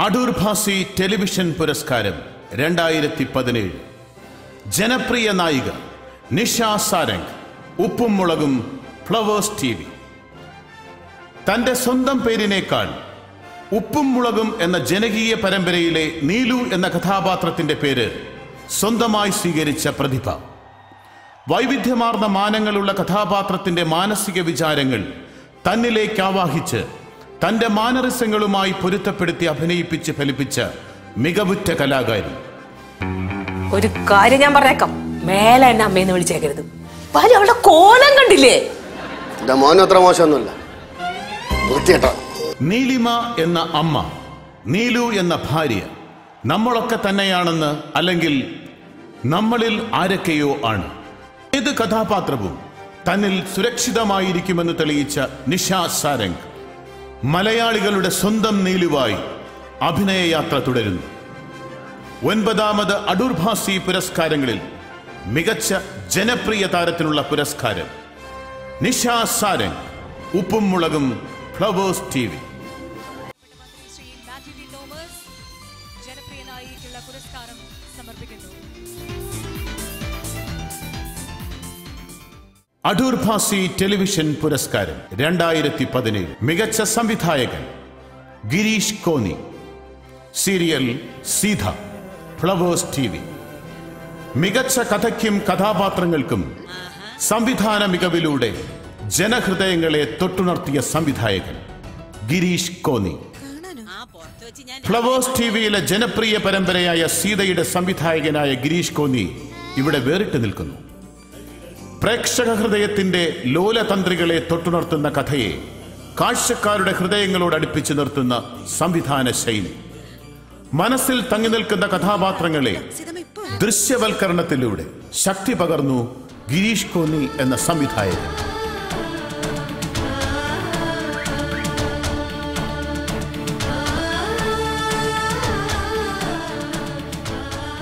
Adoor Bhasi television പുരസ്കാരം 2017. ജനപ്രിയ നായിക നിഷ സാരംഗ്, ഉപ്പും മുളകും, ഫ്ലവേഴ്സ് TV. തന്റെ സ്വന്തം പേരിനേക്കാൾ ഉപ്പും മുളകും എന്ന ജനകീയ പരമ്പരയിലെ നീലു എന്ന കഥാപാത്രത്തിന്റെ പേര് സ്വന്തമായി സ്വീകരിച്ച പ്രതിഭ. വൈവിധ്യമാർന്ന മാനങ്ങളുള്ള കഥാപാത്രത്തിന്റെ മാനസിക വിചാരങ്ങൾ തന്നിലേക്ക് ആവാഹിച്ച് തന്റെ മാനറിസങ്ങളുമായി പൊരുത്തപ്പെടുത്തി അഭിനയിപ്പിച്ച് ഫലിപ്പിച്ച മികവുറ്റ കലാകാരി. ഒരു കാര്യം ഞാൻ പറഞ്ഞേക്കാം, മേലെ എന്നെ അമ്മയെന്ന് വിളിച്ചേക്കരുത്. അവളുടെ കോലം കണ്ടില്ലേ? നീലിമ എന്ന അമ്മ, നീലു എന്ന ഭാര്യ, നമ്മളൊക്കെ തന്നെയാണെന്ന്, അല്ലെങ്കിൽ നമ്മളിൽ ആരൊക്കെയോ ആണ്. ഏത് കഥാപാത്രവും തന്നിൽ സുരക്ഷിതമായിരിക്കുമെന്ന് തെളിയിച്ച നിഷ സാരംഗ് മലയാളികളുടെ സ്വന്തം നീലുവായി അഭിനയയാത്ര തുടരുന്നു. 9ാമത് അടൂർ ഭാസി പുരസ്കാരങ്ങളിൽ മികച്ച ജനപ്രിയ താരത്തിനുള്ള പുരസ്കാരം Nisha Sarang, Uppum Mulakum, Flowers TV. Adoor Bhasi television പുരസ്കാരം 2017. മികച്ച സംവിധായകൻ Girish Konni, serial Seetha, Flowers TV. മികച്ച കഥയ്ക്കും കഥാപാത്രങ്ങൾക്കും സംവിധാന മികവിലൂടെ ജനഹൃദയങ്ങളെ തൊട്ടുണർത്തിയ സംവിധായകൻ ഗിരീഷ് കോന്നി. ഫ്ലവേഴ്സ് TVയിലെ ജനപ്രിയ പരമ്പരയായ സീതയുടെ സംവിധായകനായ ഗിരീഷ് കോന്നി ഇവിടെ വേറിട്ട് നിൽക്കുന്നു. പ്രേക്ഷക ഹൃദയത്തിന്റെ ലോലതന്ത്രികളെ തൊട്ടുണർത്തുന്ന കഥയെ കാഴ്ചക്കാരുടെ ഹൃദയങ്ങളോട് അടുപ്പിച്ചു നിർത്തുന്ന സംവിധാന ശൈലി, മനസ്സിൽ തങ്ങി നിൽക്കുന്ന കഥാപാത്രങ്ങളെ ദൃശ്യവൽക്കരണത്തിലൂടെ ശക്തി പകർന്നു ഗിരീഷ് കോന്നി എന്ന സംവിധായകൻ.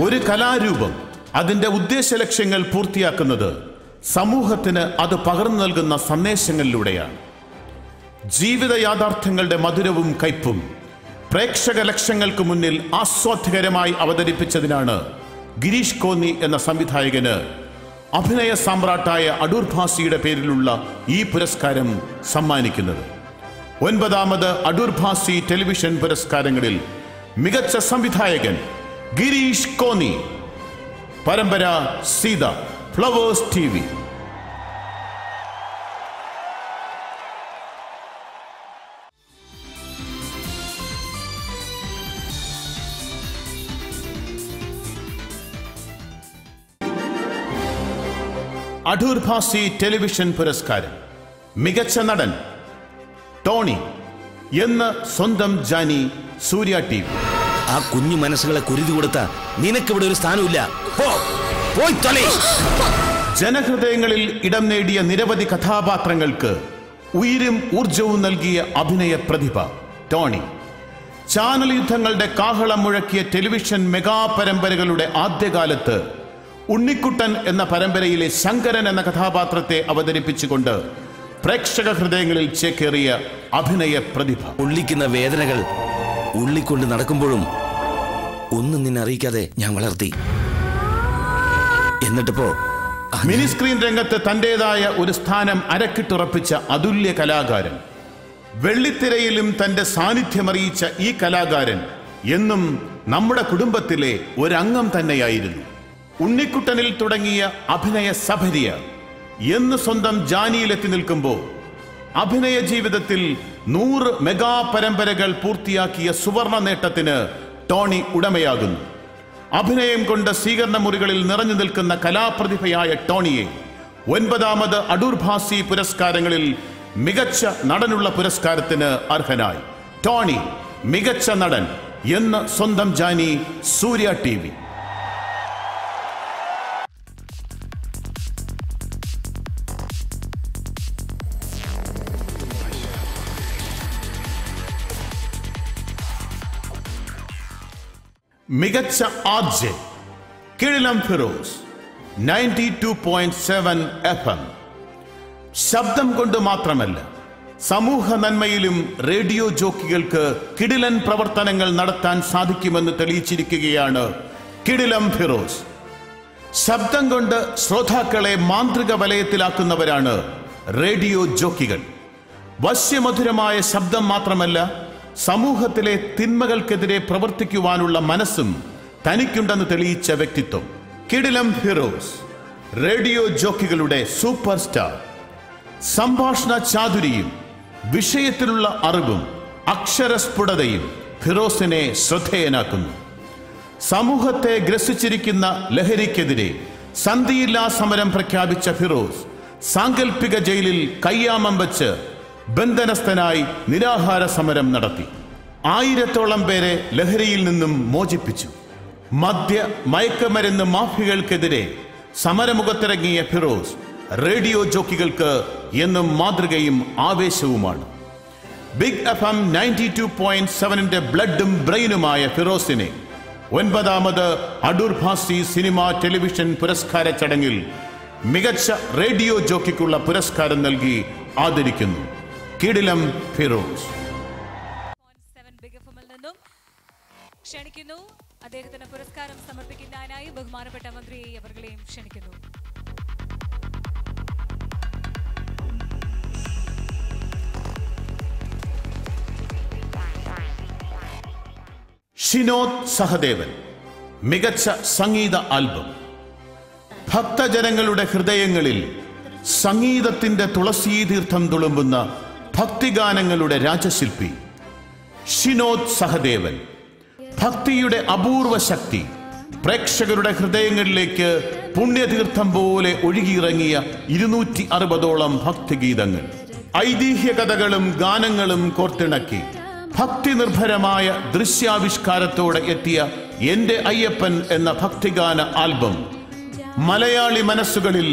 ഒരു കലാരൂപം അതിന്റെ ഉദ്ദേശ ലക്ഷ്യങ്ങൾ പൂർത്തിയാക്കുന്നത് സമൂഹത്തിന് അത് പകർന്നു നൽകുന്ന സന്ദേശങ്ങളിലൂടെയാണ്. ജീവിത യാഥാർത്ഥ്യങ്ങളുടെ മധുരവും കയ്പും പ്രേക്ഷക ലക്ഷ്യങ്ങൾക്ക് മുന്നിൽ ആസ്വാദ്യകരമായി അവതരിപ്പിച്ചതിനാണ് ഗിരീഷ് കോന്നി എന്ന സംവിധായകന് അഭിനയ സാമ്രാട്ടായ അടൂർ ഭാസിയുടെ പേരിലുള്ള ഈ പുരസ്കാരം സമ്മാനിക്കുന്നത്. 9ാമത് അടൂർ ഭാസി ടെലിവിഷൻ പുരസ്കാരങ്ങളിൽ മികച്ച സംവിധായകൻ ഗിരീഷ് കോന്നി. പരമ്പര Seetha, Flowers TV. Adoor Bhasi television പുരസ്കാരം മികച്ച നടൻ ടോണി എന്ന് സ്വന്തം ജാനി, സൂര്യ TV. ആ കുഞ്ഞു മനസ്സുകളെ കുരുതി കൊടുത്ത നിനക്കിവിടെ ഒരു സ്ഥാനമില്ല. ജനഹൃദയങ്ങളിൽ ഇടം നേടിയ നിരവധി കഥാപാത്രങ്ങൾക്ക് ഉയിരും ഊർജവും നൽകിയ അഭിനയ പ്രതിഭ ടോണി. ചാനൽ യുദ്ധങ്ങളുടെ കാഹളം മുഴക്കിയ ടെലിവിഷൻ മെഗാ പരമ്പരകളുടെ ആദ്യകാലത്ത് ഉണ്ണിക്കുട്ടൻ എന്ന പരമ്പരയിലെ ശങ്കരൻ എന്ന കഥാപാത്രത്തെ അവതരിപ്പിച്ചുകൊണ്ട് പ്രേക്ഷക ഹൃദയങ്ങളിൽ ചേക്കേറിയ അഭിനയ പ്രതിഭ. ഉള്ളിക്കുന്ന വേദനകൾ ഉള്ളിക്കൊണ്ട് നടക്കുമ്പോഴും ഒന്നും നിന്നെ അറിയിക്കാതെ ഞാൻ വളർത്തി. എന്നിട്ടിപ്പോ മിനി സ്ക്രീൻ രംഗത്ത് തന്റേതായ ഒരു സ്ഥാനം അരക്കിട്ടുറപ്പിച്ച അതുല്യ കലാകാരൻ. വെള്ളിത്തിരയിലും തന്റെ സാന്നിധ്യമറിയിച്ച ഈ കലാകാരൻ എന്നും നമ്മുടെ കുടുംബത്തിലെ ഒരംഗം തന്നെയായിരുന്നു. ഉണ്ണിക്കുട്ടനിൽ തുടങ്ങിയ അഭിനയ സഫരിയ എന്ന് സ്വന്തം ജാനിയിലെത്തി നിൽക്കുമ്പോൾ അഭിനയ ജീവിതത്തിൽ 100 മെഗാ പരമ്പരകൾ പൂർത്തിയാക്കിയ സുവർണ നേട്ടത്തിന് ടോണി ഉടമയാകുന്നു. അഭിനയം കൊണ്ട് സ്വീകരണ മുറികളിൽ നിറഞ്ഞു നിൽക്കുന്ന കലാപ്രതിഭയായ ടോണിയെ 9ാമത് അടൂർ ഭാസി പുരസ്കാരങ്ങളിൽ മികച്ച നടനുള്ള പുരസ്കാരത്തിന് അർഹനായി. ടോണി മികച്ച നടൻ എന്ന് സ്വന്തം ജാനി, സൂര്യ TV. മികച്ച ആർജെ കിഴിലം ഫിറോസ് 92.7 FM. ശബ്ദം കൊണ്ട് മാത്രമല്ല, സമൂഹ നന്മയിലും റേഡിയോ ജോക്കികൾക്ക് കിടിലൻ പ്രവർത്തനങ്ങൾ നടത്താൻ സാധിക്കുമെന്ന് തെളിയിച്ചിരിക്കുകയാണ് കിടിലം ഫിറോസ്. ശബ്ദം കൊണ്ട് ശ്രോതാക്കളെ മാന്ത്രിക വലയത്തിലാക്കുന്നവരാണ് റേഡിയോ ജോക്കികൾ. വശ്യമധുരമായ ശബ്ദം മാത്രമല്ല, സമൂഹത്തിലെ തിന്മകൾക്കെതിരെ പ്രവർത്തിക്കുവാനുള്ള മനസ്സും തനിക്കുണ്ടെന്ന് തെളിയിച്ച വ്യക്തിത്വം. കിടിലം ഫിറോസ് റേഡിയോ ജോക്കികളുടെ സൂപ്പർ സ്റ്റാർ. സംഭാഷണ ചാതുരിയും വിഷയത്തിലുള്ള അറിവും അക്ഷരസ്ഫുടതയും ഫിറോസിനെ ശ്രദ്ധേയനാക്കുന്നു. സമൂഹത്തെ ഗ്രസിച്ചിരിക്കുന്ന ലഹരിക്കെതിരെ സന്ധിയില്ലാ സമരം പ്രഖ്യാപിച്ച ഫിറോസ് സാങ്കല്പിക ജയിലിൽ കയ്യാമം വച്ച് ബന്ധനസ്ഥനായി നിരാഹാര സമരം നടത്തി. 1000-ഓളം പേരെ ലഹരിയിൽ നിന്നും മോചിപ്പിച്ചു. മദ്യ മയക്കുമരുന്ന് മാഫിയകൾക്കെതിരെ സമരമുഖത്തിറങ്ങിയ ഫിറോസ് റേഡിയോ ജോക്കികൾക്ക് എന്നും മാതൃകയും ആവേശവുമാണ്. ബിഗ് FM 92.7 ബ്ലഡും ബ്രെയിനുമായ ഫിറോസിനെ 9ാമത് അടൂർ ഭാസി സിനിമ ടെലിവിഷൻ പുരസ്കാര ചടങ്ങിൽ മികച്ച റേഡിയോ ജോക്കിക്കുള്ള പുരസ്കാരം നൽകി ആദരിക്കുന്നു. കിടിലം ഫിറോസ്. ക്ഷണിക്കുന്നു. അദ്ദേഹത്തിന് പുരസ്കാരം സമർപ്പിക്കുന്നതിനായി ബഹുമാനപ്പെട്ട മന്ത്രിയെ അവർകളെയും ക്ഷണിക്കുന്നു. ഷിനോദ് സഹദേവൻ മികച്ച സംഗീത ആൽബം. ഭക്തജനങ്ങളുടെ ഹൃദയങ്ങളിൽ സംഗീതത്തിന്റെ തുളസീതീർത്ഥം തുളുമ്പുന്ന ഭക്തിഗാനങ്ങളുടെ രാജശില്പി ഷിനോദ് സഹദേവൻ. ഭക്തിയുടെ അപൂർവ ശക്തി പ്രേക്ഷകരുടെ ഹൃദയങ്ങളിലേക്ക് പുണ്യതീർത്ഥം പോലെ ഒഴുകിയിറങ്ങിയ 260ഓളം ഭക്തിഗീതങ്ങൾ, ഐതിഹ്യ കഥകളും ഗാനങ്ങളും കോർത്തിണക്കി ഭക്തി നിർഭരമായ ദൃശ്യാവിഷ്കാരത്തോടെ എത്തിയ എന്റെ അയ്യപ്പൻ എന്ന ഭക്തിഗാന ആൽബം മലയാളി മനസ്സുകളിൽ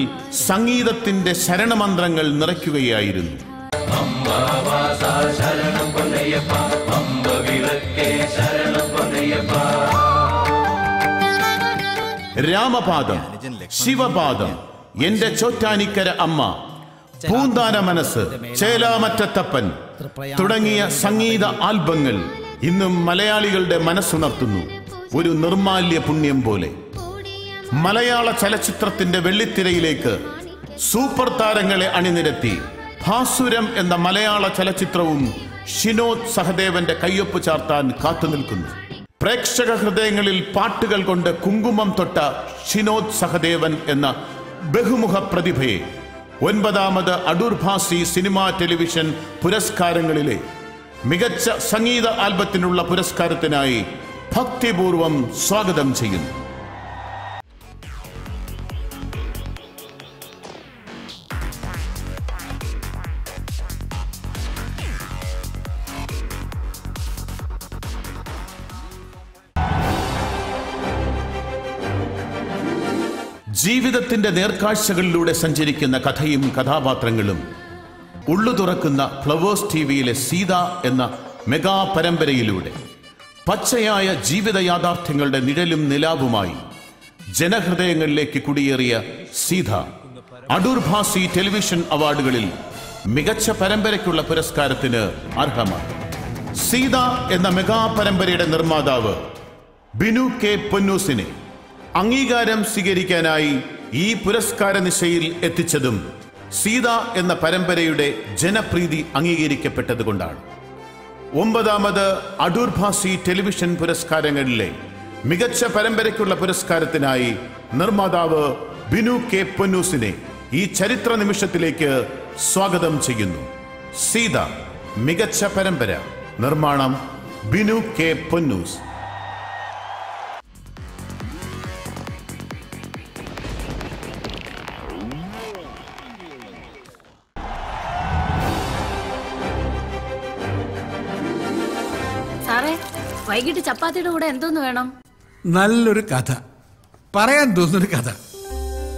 സംഗീതത്തിന്റെ ശരണമന്ത്രങ്ങൾ നിറയ്ക്കുകയായിരുന്നു. രാമപാദം, ശിവപാദം, എന്റെ ചോറ്റാനിക്കര അമ്മ, പൂന്താന മനസ്സ്, ചേലാമറ്റത്തപ്പൻ തുടങ്ങിയ സംഗീത ആൽബങ്ങൾ ഇന്നും മലയാളികളുടെ മനസ്സുണർത്തുന്നു. ഒരു നിർമാല്യ പുണ്യം പോലെ മലയാള ചലച്ചിത്രത്തിന്റെ വെള്ളിത്തിരയിലേക്ക് സൂപ്പർ താരങ്ങളെ അണിനിരത്തി ഭാസുരം എന്ന മലയാള ചലച്ചിത്രവും ഷിനോദ് സഹദേവന്റെ കയ്യൊപ്പ് ചാർത്താൻ കാത്തുനിൽക്കുന്നു. പ്രേക്ഷക ഹൃദയങ്ങളിൽ പാട്ടുകൾ കൊണ്ട് കുങ്കുമം തൊട്ട ഷിനോദ് സഹദേവൻ എന്ന ബഹുമുഖ പ്രതിഭയെ 9ാമത് അടൂർ ഭാസി സിനിമ ടെലിവിഷൻ പുരസ്കാരങ്ങളിലെ മികച്ച സംഗീത ആൽബത്തിനുള്ള പുരസ്കാരത്തിനായി ഭക്തിപൂർവം സ്വാഗതം ചെയ്യുന്നു. ജീവിതത്തിന്റെ നേർക്കാഴ്ചകളിലൂടെ സഞ്ചരിക്കുന്ന കഥയും കഥാപാത്രങ്ങളും ഉള്ളു തുറക്കുന്ന ഫ്ലവേഴ്സ് ടിവിയിലെ സീത എന്ന മെഗാ പരമ്പരയിലൂടെ പച്ചയായ ജീവിത യാഥാർത്ഥ്യങ്ങളുടെ നിഴലും നിലാവുമായി ജനഹൃദയങ്ങളിലേക്ക് കുടിയേറിയ സീത അടൂർ ഭാസി ടെലിവിഷൻ അവാർഡുകളിൽ മികച്ച പരമ്പരയ്ക്കുള്ള പുരസ്കാരത്തിന് അർഹമാണ്. സീത എന്ന മെഗാ പരമ്പരയുടെ നിർമ്മാതാവ് ബിനു കെ പൊന്നൂസിനെ അംഗീകാരം സ്വീകരിക്കാനായി ഈ പുരസ്കാര നിശയിൽ എത്തിച്ചതും സീത എന്ന പരമ്പരയുടെ ജനപ്രീതി അംഗീകരിക്കപ്പെട്ടതുകൊണ്ടാണ്. 9ാമത് അടൂർ ഭാസി ടെലിവിഷൻ പുരസ്കാരങ്ങളിലെ മികച്ച പരമ്പരയ്ക്കുള്ള പുരസ്കാരത്തിനായി നിർമ്മാതാവ് ബിനു കെ പൊന്നൂസിനെ ഈ ചരിത്ര നിമിഷത്തിലേക്ക് സ്വാഗതം ചെയ്യുന്നു. സീത മികച്ച പരമ്പര, നിർമ്മാണം ബിനു കെ പൊന്നൂസ്. സാറേ, വൈകിട്ട് ചപ്പാത്തിയുടെ കൂടെ എന്തോന്ന് വേണം? നല്ലൊരു കഥ, പറയാൻ തോന്നുന്നൊരു കഥ,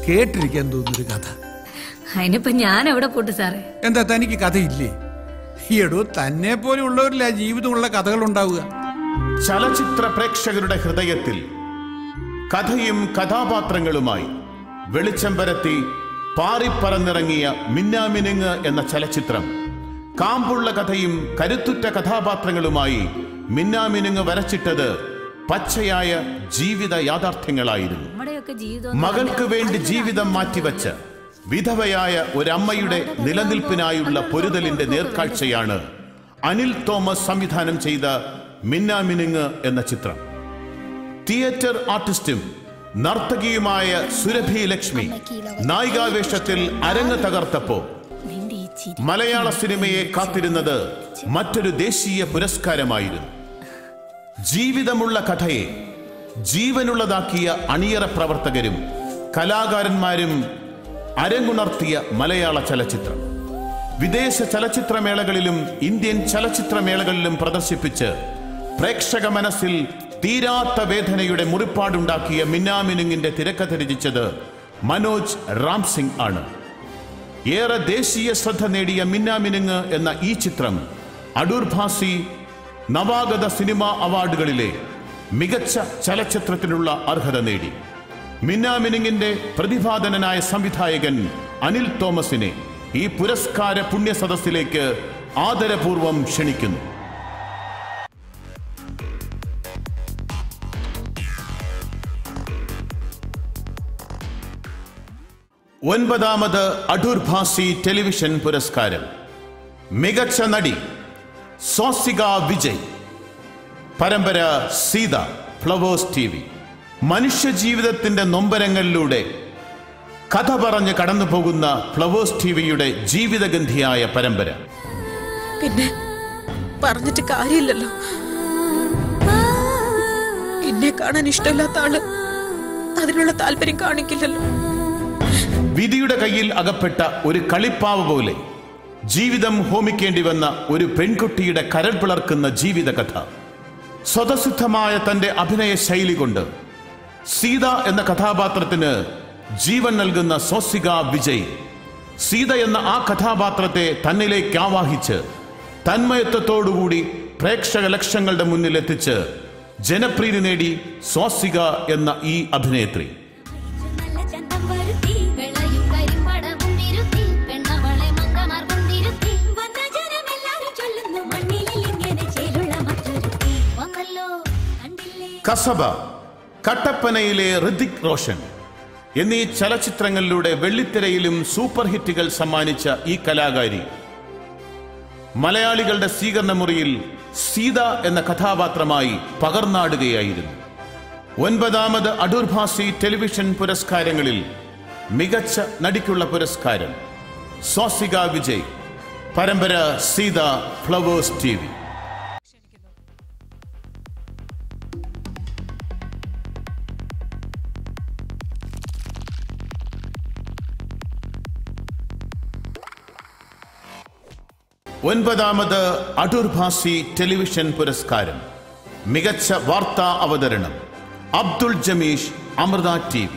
കേട്ടിരിക്കാൻ തോന്നുന്നൊരു കഥ. അതിനിപ്പോ ഞാൻ എവിടെ പോട്ട് സാറേ? എന്താ തനിക്ക് കഥയില്ലേ? ഈയിടോ തന്നെ പോലെ ഉള്ളവരില്ല ജീവിതമുള്ള കഥകൾ ഉണ്ടാവുക. ചലച്ചിത്ര പ്രേക്ഷകരുടെ ഹൃദയത്തിൽ കഥയും കഥാപാത്രങ്ങളുമായി വെളിച്ചം പരത്തി പാറിപ്പറന്നിറങ്ങിയ മിന്നാമിനുങ്ങ് എന്ന ചലച്ചിത്രം കാമ്പുള്ള കഥയും കരുത്തുറ്റ കഥാപാത്രങ്ങളുമായി മിന്നാമിനുങ്ങ് വരച്ചിട്ടത് പച്ചയായ ജീവിത യാഥാർത്ഥ്യങ്ങളായിരുന്നു. നമ്മുടെയൊക്കെ ജീവിതം മകൾക്ക് വേണ്ടി ജീവിതം മാറ്റിവെച്ച വിധവയായ ഒരമ്മയുടെ നിലനിൽപ്പിനായുള്ള പൊരുതലിന്റെ നേർക്കാഴ്ചയാണ് അനിൽ തോമസ് സംവിധാനം ചെയ്ത മിന്നാമിനുങ്ങ് എന്ന ചിത്രം. തിയേറ്റർ ആർട്ടിസ്റ്റും നർത്തകിയുമായ സുരഭി ലക്ഷ്മി നായികാവേഷത്തിൽ അരങ്ങ് തകർത്തപ്പോ മലയാള സിനിമയെ കാത്തിരുന്നത് മറ്റൊരു ദേശീയ പുരസ്കാരമായിരുന്നു. ജീവിതമുള്ള കഥയെ ജീവനുള്ളതാക്കിയ അണിയറ പ്രവർത്തകരും കലാകാരന്മാരും അരങ്ങുണർത്തിയ മലയാള ചലച്ചിത്രം വിദേശ ചലച്ചിത്രമേളകളിലും ഇന്ത്യൻ ചലച്ചിത്രമേളകളിലും പ്രദർശിപ്പിച്ച് പ്രേക്ഷക മനസ്സിൽ തീരാത്ത വേദനയുടെ മുറിപ്പാടുണ്ടാക്കിയ മിന്നാമിനുങ്ങിന്റെ തിരക്കഥ രചിച്ചത് മനോജ് റാം സിംഗ് ആണ്. ഏറെ ദേശീയ ശ്രദ്ധ നേടിയ മിന്നാമിനുങ്ങ് എന്ന ഈ ചിത്രം അടൂർ ഭാസി നവാഗത സിനിമാ അവാർഡുകളിലെ മികച്ച ചലച്ചിത്രത്തിനുള്ള അർഹത നേടി. മിന്നാമിനുങ്ങിന്റെ പ്രതിഭാധനനായ സംവിധായകൻ അനിൽ തോമസിനെ ഈ പുരസ്കാര പുണ്യസദസ്സിലേക്ക് ആദരപൂർവം ക്ഷണിക്കുന്നു. ഒൻപതാമത് അടൂർ ഭാസി ടെലിവിഷൻ പുരസ്കാരം. മികച്ച നടി സ്വാസിക വിജയ്. പരമ്പര സീത, ഫ്ലവേഴ്സ് TV. മനുഷ്യജീവിതത്തിന്റെ നൊമ്പരങ്ങളിലൂടെ കഥ പറഞ്ഞ് കടന്നു പോകുന്ന ഫ്ലവേഴ്സ് TVയുടെ ജീവിതഗന്ധിയായ പരമ്പര. പിന്നെ പറഞ്ഞിട്ട് കാര്യമില്ലല്ലോ. എന്നെ കാണാൻ ഇഷ്ടമില്ലാത്ത ആള് അതിനുള്ള താല്പര്യം കാണിക്കില്ലല്ലോ. വിധിയുടെ കയ്യിൽ അകപ്പെട്ട ഒരു കളിപ്പാവ് പോലെ ജീവിതം ഹോമിക്കേണ്ടി വന്ന ഒരു പെൺകുട്ടിയുടെ കരൾ പിളർക്കുന്ന ജീവിതകഥ. സ്വതസിദ്ധമായ തന്റെ അഭിനയ ശൈലി കൊണ്ട് സീത എന്ന കഥാപാത്രത്തിന് ജീവൻ നൽകുന്ന സ്വാസിക വിജയ് സീത എന്ന ആ കഥാപാത്രത്തെ തന്നിലേക്ക് ആവാഹിച്ച് തന്മയത്വത്തോടുകൂടി പ്രേക്ഷക ലക്ഷങ്ങളുടെ മുന്നിൽ എത്തിച്ച് ജനപ്രീതി നേടി സ്വാസിക എന്ന ഈ അഭിനേത്രി. കസബ, കട്ടപ്പനയിലെ ഋതിക് റോഷൻ എന്നീ ചലച്ചിത്രങ്ങളിലൂടെ വെള്ളിത്തിരയിലും സൂപ്പർ ഹിറ്റുകൾ സമ്മാനിച്ച ഈ കലാകാരി മലയാളികളുടെ സ്വീകരണ മുറിയിൽ സീത എന്ന കഥാപാത്രമായി പകർന്നാടുകയായിരുന്നു. ഒൻപതാമത് അടൂർ ഭാസി ടെലിവിഷൻ പുരസ്കാരങ്ങളിൽ മികച്ച നടിക്കുള്ള പുരസ്കാരം സ്വാസിക വിജയ്. പരമ്പര സീത, ഫ്ലവേഴ്സ് TV. ഒൻപതാമത് അടൂർ ഭാസി ടെലിവിഷൻ പുരസ്കാരം. മികച്ച വാർത്താ അവതരണം അബ്ദുൾ ജമീഷ്, അമൃത TV.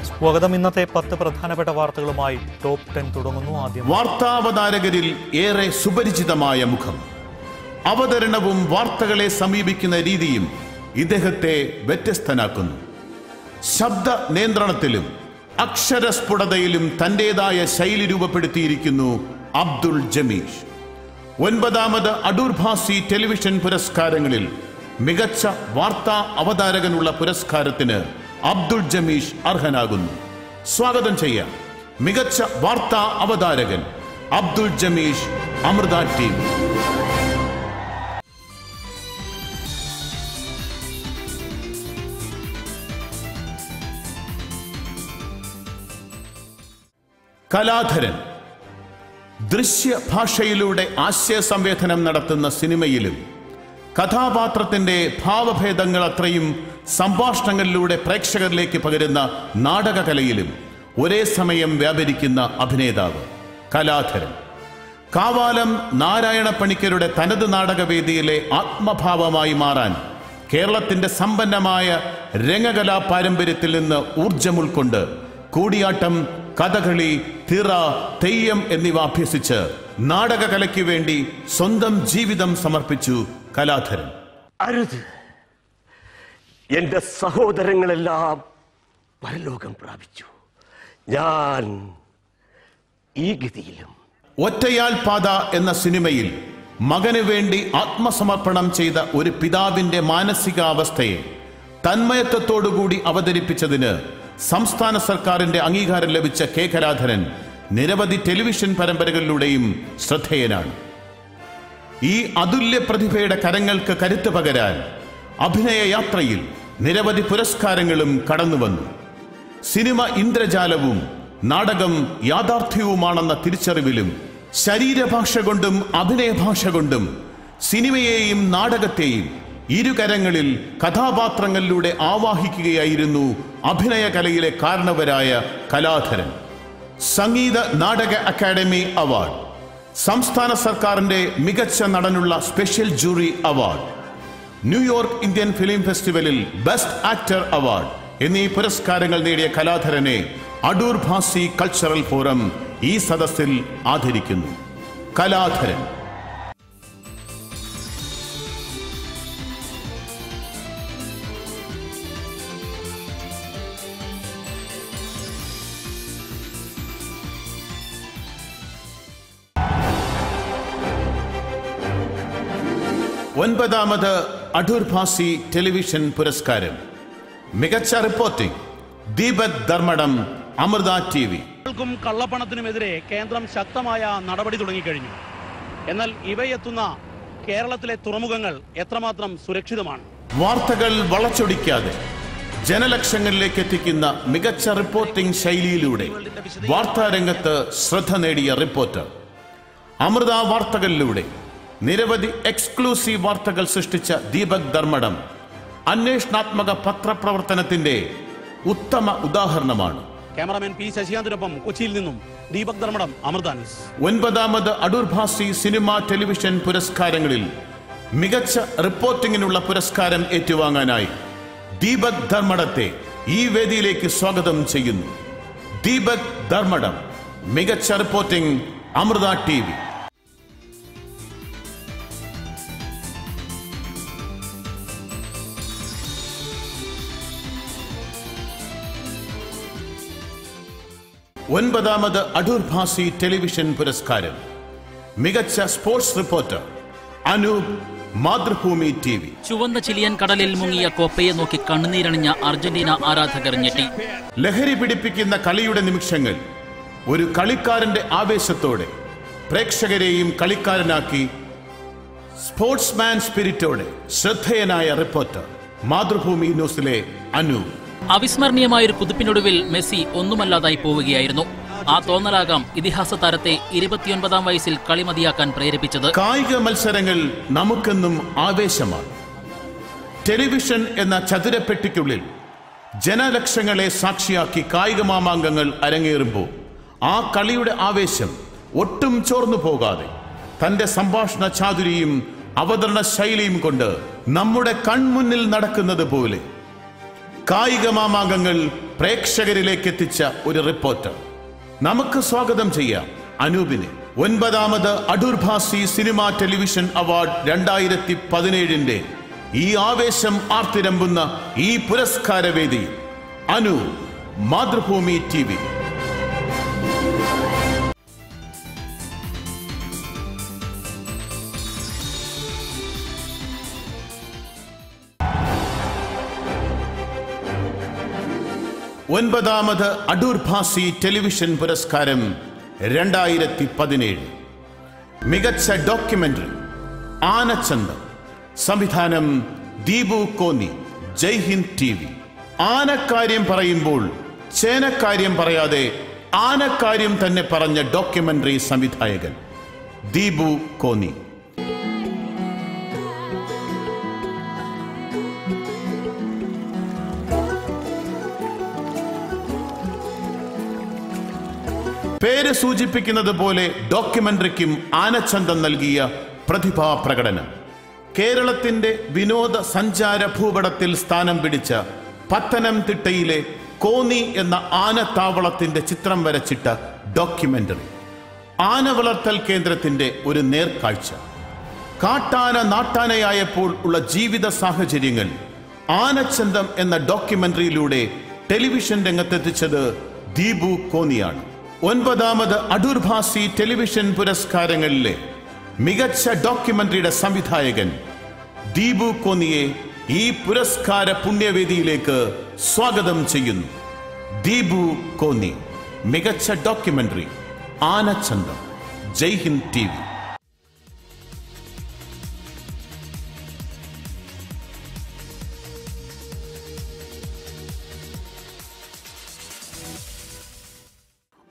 സ്വാഗതം. ഇന്നത്തെ 10 പ്രധാനപ്പെട്ട വാർത്തകളുമായി ടോപ്പ് 10 തുടങ്ങുന്നു. ആദ്യം വാർത്താവതാരകരിൽ ഏറെ സുപരിചിതമായ മുഖം, അവതരണവും വാർത്തകളെ സമീപിക്കുന്ന രീതിയും ഇദ്ദേഹത്തെ വ്യത്യസ്തനാക്കുന്നു. ശബ്ദ നിയന്ത്രണത്തിലും അക്ഷരസ്ഫുടതയിലും തന്റേതായ ശൈലി രൂപപ്പെടുത്തിയിരിക്കുന്നു അബ്ദുൾ ജമീഷ്. ഒൻപതാമത് അടൂർ ഭാസി ടെലിവിഷൻ പുരസ്കാരങ്ങളിൽ മികച്ച വാർത്താ അവതാരകനുള്ള പുരസ്കാരത്തിന് അബ്ദുൾ ജമീഷ് അർഹനാകുന്നു. സ്വാഗതം ചെയ്യാം മികച്ച വാർത്താ അവതാരകൻ അബ്ദുൾ ജമീഷ്, അമൃത TV. കലാധരൻ. ദൃശ്യഭാഷയിലൂടെ ആശയസംവേദനം നടത്തുന്ന സിനിമയിലും കഥാപാത്രത്തിന്റെ ഭാവഭേദങ്ങൾ അത്രയും സംഭാഷണങ്ങളിലൂടെ പ്രേക്ഷകരിലേക്ക് പകരുന്ന നാടകകലയിലും ഒരേ സമയം വ്യാപരിക്കുന്ന അഭിനേതാവ് കലാധരൻ. കാവാലം നാരായണ പണിക്കരുടെ തനത് നാടകവേദിയിലെ ആത്മഭാവമായി മാറാൻ കേരളത്തിന്റെ സമ്പന്നമായ രംഗകലാ പാരമ്പര്യത്തിൽ നിന്ന് ഊർജം ഉൾക്കൊണ്ട് കൂടിയാട്ടം, കഥകളി, തിറ, തെയ്യം എന്നിവ അഭ്യസിച്ച് നാടകകലയ്ക്ക് വേണ്ടി സ്വന്തം ജീവിതം സമർപ്പിച്ചു കലാധരൻ. അരുത്, എന്റെ സഹോദരങ്ങളെല്ലാം പരലോകം പ്രാപിച്ചു, ഞാൻ ഈ ഗതിയിലും. ഒറ്റയാൾ പാത എന്ന സിനിമയിൽ മകന് വേണ്ടി ആത്മസമർപ്പണം ചെയ്ത ഒരു പിതാവിന്റെ മാനസികാവസ്ഥയെ തന്മയത്വത്തോടുകൂടി അവതരിപ്പിച്ചതിന് സംസ്ഥാന സർക്കാരിന്റെ അംഗീകാരം ലഭിച്ച കെ കലാധരൻ നിരവധി ടെലിവിഷൻ പരമ്പരകളിലൂടെയും ശ്രദ്ധേയനാണ്. ഈ അതുല്യ പ്രതിഭയുടെ കരങ്ങൾക്ക് കരുത്ത് പകരാൻ അഭിനയ യാത്രയിൽ നിരവധി പുരസ്കാരങ്ങളും കടന്നുവന്നു. സിനിമ ഇന്ദ്രജാലവും നാടകം യാഥാർത്ഥ്യവുമാണെന്ന തിരിച്ചറിവിലും ശരീരഭാഷ കൊണ്ടും അഭിനയഭാഷ കൊണ്ടും സിനിമയെയും നാടകത്തെയും ഇരുകരങ്ങളിൽ കഥാപാത്രങ്ങളിലൂടെ ആവാഹിക്കുകയായിരുന്നു അഭിനയകലയിലെ കാരണവരായ കലാധരൻ. സംഗീത നാടക അക്കാദമി അവാർഡ്, സംസ്ഥാന സർക്കാരിന്റെ മികച്ച നടനുള്ള special jury award, New York Indian film ഫെസ്റ്റിവലിൽ ബെസ്റ്റ് ആക്ടർ അവാർഡ് എന്നീ പുരസ്കാരങ്ങൾ നേടിയ കലാധരനെ അടൂർ ഭാസി കൾച്ചറൽ ഫോറം ഈ സദസ്സിൽ ആദരിക്കുന്നു. കലാധരൻ. ഒൻപതാമത് അടൂർ ഭാസി ടെലിവിഷൻ പുരസ്കാരം. മികച്ച റിപ്പോർട്ടിംഗ് ദീപക് ധർമ്മടം, അമൃത TV. കള്ളപ്പണത്തിനുമെതിരെ കേന്ദ്രം ശക്തമായ നടപടി തുടങ്ങിക്കഴിഞ്ഞു. എന്നാൽ ഇവയെത്തുന്ന കേരളത്തിലെ തുറമുഖങ്ങൾ എത്രമാത്രം സുരക്ഷിതമാണ്? വാർത്തകൾ വളച്ചൊടിക്കാതെ ജനലക്ഷങ്ങളിലേക്ക് എത്തിക്കുന്ന മികച്ച റിപ്പോർട്ടിംഗ് ശൈലിയിലൂടെ വാർത്താരംഗത്ത് ശ്രദ്ധ നേടിയ റിപ്പോർട്ടർ. അമൃത വാർത്തകളിലൂടെ നിരവധി എക്സ്ക്ലൂസീവ് വാർത്തകൾ സൃഷ്ടിച്ച ദീപക് ധർമ്മടം അന്വേഷണാത്മക പത്രപ്രവർത്തനത്തിന്റെ ഉത്തമ ഉദാഹരണമാണ്. ക്യാമറാമാൻ പി ശശികാന്തിനൊപ്പം കൊച്ചിയിൽ നിന്നും ദീപക് ധർമ്മടം, അമൃത ന്യൂസ്. ഒൻപതാമത് അടൂർ ഭാസി സിനിമ ടെലിവിഷൻ പുരസ്കാരങ്ങളിൽ മികച്ച റിപ്പോർട്ടിങ്ങിനുള്ള പുരസ്കാരം ഏറ്റുവാങ്ങാനായി ദീപക് ധർമ്മടത്തെ ഈ വേദിയിലേക്ക് സ്വാഗതം ചെയ്യുന്നു. ദീപക് ധർമ്മടം, മികച്ച റിപ്പോർട്ടിംഗ്, അമൃത TV. ഒൻപതാമത് അടൂർ ഭാസി ടെലിവിഷൻ പുരസ്കാരം. മികച്ച sports reporter Anoop, Mathrubhumi TV. ചുവന്ന ചിലിയൻ കടലിൽ മുങ്ങിയ കോപ്പയെ നോക്കി കണ്ണുനീരണിഞ്ഞ അർജന്റീന ആരാധകർ ഞെട്ടി. ലഹരി പിടിപ്പിക്കുന്ന കളിയുടെ നിമിഷങ്ങൾ ഒരു കളിക്കാരന്റെ ആവേശത്തോടെ പ്രേക്ഷകരെയും കളിക്കാരനാക്കി സ്പോർട്സ്മാൻ സ്പിരിറ്റോടെ ശ്രദ്ധേയനായ റിപ്പോർട്ടർ, മാതൃഭൂമി ന്യൂസിലെ അനൂപ്. അവിസ്മരണീയമായൊരു കുതിപ്പിനൊടുവിൽ മെസ്സി ഒന്നുമല്ലാതായി പോവുകയായിരുന്നു. ആ തോന്നലാകാം ഇതിഹാസ താരത്തെ 29-ാം വയസ്സിൽ കളിമതിയാക്കാൻ പ്രേരിപ്പിച്ചത്. കായിക മത്സരങ്ങൾ നമുക്കെന്നും ആവേശമാണ്. ടെലിവിഷൻ എന്ന ചതുരപ്പെട്ടിക്കുള്ളിൽ ജനലക്ഷങ്ങളെ സാക്ഷിയാക്കി കായിക മാമാങ്കങ്ങൾ അരങ്ങേറുമ്പോൾ ആ കളിയുടെ ആവേശം ഒട്ടും ചോർന്നു പോകാതെ തന്റെ സംഭാഷണ ചാതുരിയും അവതരണ ശൈലിയും കൊണ്ട് നമ്മുടെ കൺമുന്നിൽ നടക്കുന്നത് പോലെ കായിക മാമാങ്കങ്ങൾ പ്രേക്ഷകരിലേക്ക് എത്തിച്ച ഒരു റിപ്പോർട്ടർ. നമുക്ക് സ്വാഗതം ചെയ്യാം അനൂപിനെ. ഒൻപതാമത് Adoor Bhasi cinema television award 2017 ഈ ആവേശം ആർത്തിരമ്പുന്ന ഈ പുരസ്കാരവേദി അനൂപ്, മാതൃഭൂമി TV. ഒൻപതാമത് അടൂർ ഭാസി ടെലിവിഷൻ പുരസ്കാരം 2017. മികച്ച ഡോക്യുമെന്ററി ആനച്ചന്തം. സംവിധാനം ദീപു കോന്നി, ജയ്ഹിന്ദ് TV. ആനക്കാര്യം പറയുമ്പോൾ ചേനക്കാര്യം പറയാതെ ആനക്കാര്യം തന്നെ പറഞ്ഞ ഡോക്യുമെന്ററി സംവിധായകൻ ദീപു കോന്നി. പേര് സൂചിപ്പിക്കുന്നത് പോലെ ഡോക്യുമെന്ററിക്കും ആനച്ചന്തം നൽകിയ പ്രതിഭാ പ്രകടനം. കേരളത്തിന്റെ വിനോദ സഞ്ചാര ഭൂപടത്തിൽ സ്ഥാനം പിടിച്ച പത്തനംതിട്ടയിലെ കോന്നി എന്ന ആനത്താവളത്തിന്റെ ചിത്രം വരച്ചിട്ട ഡോക്യുമെന്ററി. ആന വളർത്തൽ കേന്ദ്രത്തിന്റെ ഒരു നേർക്കാഴ്ച. കാട്ടാന നാട്ടാനയായപ്പോൾ ഉള്ള ജീവിത സാഹചര്യങ്ങൾ ആനച്ചന്തം എന്ന ഡോക്യുമെന്ററിയിലൂടെ ടെലിവിഷൻ രംഗത്തെത്തിച്ചത് ദീപു കോന്നിയാണ്. 9ാമത് അടൂർ ഭാസി ടെലിവിഷൻ പുരസ്കാരങ്ങളിലെ മികച്ച ഡോക്യുമെന്ററിയുടെ സംവിധായകൻ ദീപു കോന്നിയെ ഈ പുരസ്കാര പുണ്യവേദിയിലേക്ക് സ്വാഗതം ചെയ്യുന്നു. ദീപു കോന്നി, മികച്ച ഡോക്യുമെന്ററി ആനച്ചന്തം. ജയ് ഹിന്ദ് TV.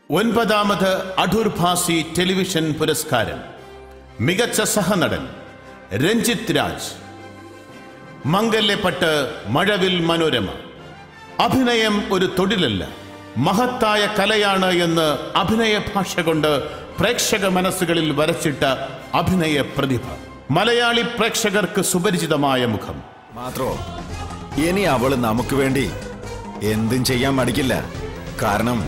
ഒൻപതാമത് അടൂർ ഭാസി ടെലിവിഷൻ പുരസ്കാരം മികച്ച സഹനടൻ രഞ്ജിത്ത് രാജ്. മംഗല്യപ്പട്ട്, മഴവിൽ മനോരമ. അഭിനയം ഒരു തൊഴിലല്ല, മഹത്തായ കലയാണ് എന്ന് അഭിനയ ഭാഷ കൊണ്ട് പ്രേക്ഷക മനസ്സുകളിൽ വരച്ചിട്ട അഭിനയ പ്രതിഭ. മലയാളി പ്രേക്ഷകർക്ക് സുപരിചിതമായ മുഖം. മാത്രോ ഇനി അവള് നമുക്ക് വേണ്ടി എന്തും ചെയ്യാൻ മടിക്കില്ല. കാരണം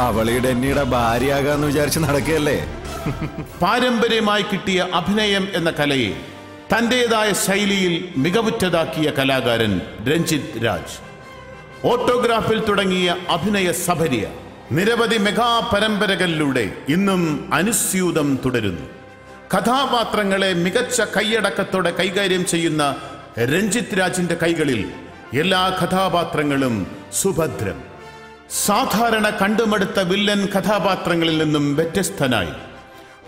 അവളിയുടെ എന്നീടെ ഭാര്യയാകാന്ന് വിചാരിച്ച് നടക്കുകയല്ലേ. പാരമ്പര്യമായി കിട്ടിയ അഭിനയം എന്ന കലയെ തന്റേതായ ശൈലിയിൽ മികവുറ്റതാക്കിയ കലാകാരൻ രഞ്ജിത്ത് രാജ്. ഓട്ടോഗ്രാഫിൽ തുടങ്ങിയ അഭിനയ സഭര്യ നിരവധി മെഗാ പരമ്പരകളിലൂടെ ഇന്നും അനുസ്യൂതം തുടരുന്നു. കഥാപാത്രങ്ങളെ മികച്ച കൈയടക്കത്തോടെ കൈകാര്യം ചെയ്യുന്ന രഞ്ജിത്ത് രാജിന്റെ കൈകളിൽ എല്ലാ കഥാപാത്രങ്ങളും സുഭദ്രം. സാധാരണ കണ്ടുമടുത്ത വില്ലൻ കഥാപാത്രങ്ങളിൽ നിന്നും വ്യത്യസ്തനായി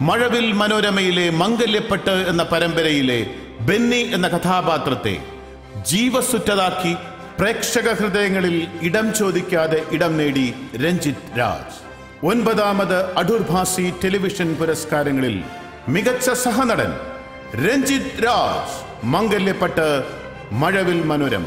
മഴവിൽ മനോരമയിലെ മംഗല്യപ്പട്ട് എന്ന പരമ്പരയിലെ ബെന്നി എന്ന കഥാപാത്രത്തെ ജീവസുറ്റതാക്കി പ്രേക്ഷക ഹൃദയങ്ങളിൽ ഇടം ചോദിക്കാതെ ഇടം നേടി രഞ്ജിത്ത് രാജ്. 9ാമത് അടൂർ ഭാസി ടെലിവിഷൻ പുരസ്കാരങ്ങളിൽ മികച്ച സഹനടൻ രഞ്ജിത്ത് രാജ്. മംഗല്യപ്പട്ട്, മഴവിൽ മനോരമ.